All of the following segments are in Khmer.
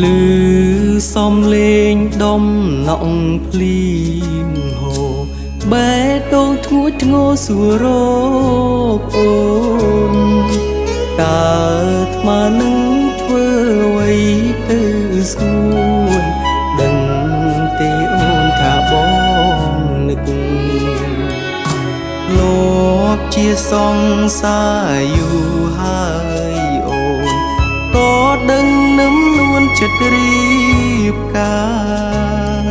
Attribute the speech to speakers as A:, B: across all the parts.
A: លឺសំលេងដុំណក់ភ្លៀងហូបេះដូងធ្ងួចធ្ងរសួររកអូនតើថ្មនឹងធ្វើអ្វីទៅស្ងួនដឹងទេអូនថាបងនឹកលោកជាសង្សារយូរហើយអូនក៏ដឹងនឹមនួនចិត្តរៀបការ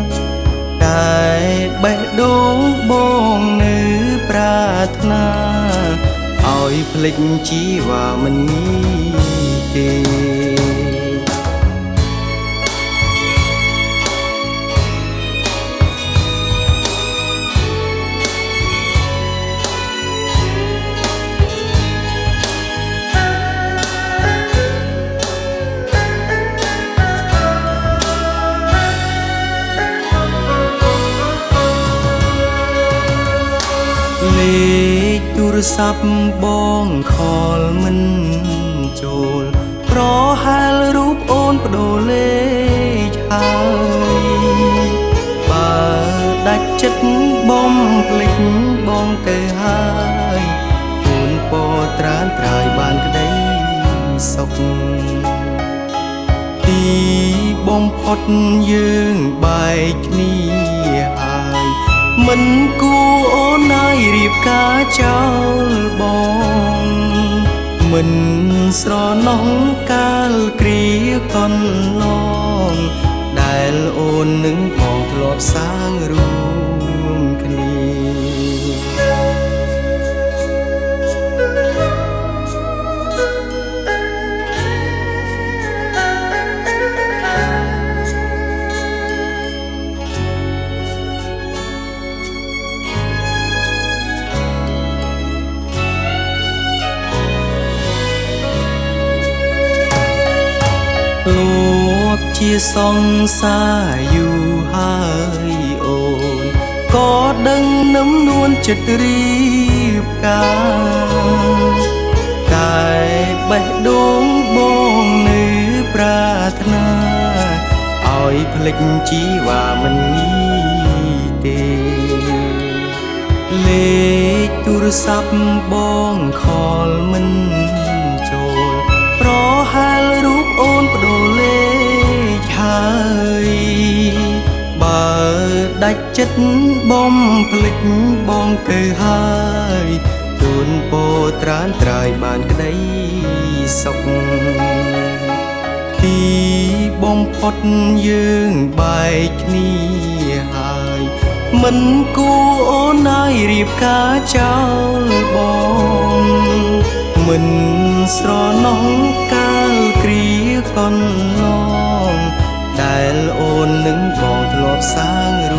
A: តែបេះដូងបងនៅប្រាថ្នាឲ្យភ្លេចជីវ៉ាមិនងាយទេលេខទូរស័ព្ទបងខលមិនចូលប្រហែលរូបអូនបដូរលេខហើយបើដាច់ចិត្តបងភ្លេចបងទៅហើយអូនពត្រានត្រើយបានក្តីសុខទីបំផុតយើងបែកគ្នាហើយមិនគួរអូនឲ្យរៀបការចោលបងមិនស្រណោះកាលគ្រាកន្លងដែលអូននឹងផងធ្លាប់សាងរួមគ្នាលោកជាសង្សារយូរហើយអូនក៏ដឹងនឹមនួនចិត្តរៀបការតែបេះដូងបងនៅប្រាថ្នាឲ្យភ្លេចជីវ៉ាមិនងាយទេលេខទូរស័ព្ទបងខលមិនចូលប្រហែលរូបអូនបដូរលេខហើយបើដាច់ចិត្តបំភ្លេចបងទៅហើយទូនពោត្រានត្រើយបានក្តីសុខទីបំផុតយើងបែកគ្នាហើយមិនគួរអូនឲ្យរៀបការចោលបងមិនស្រណោះកាលគ្រាកន្លងដែលអូននឹងបងធ្លាប់សាង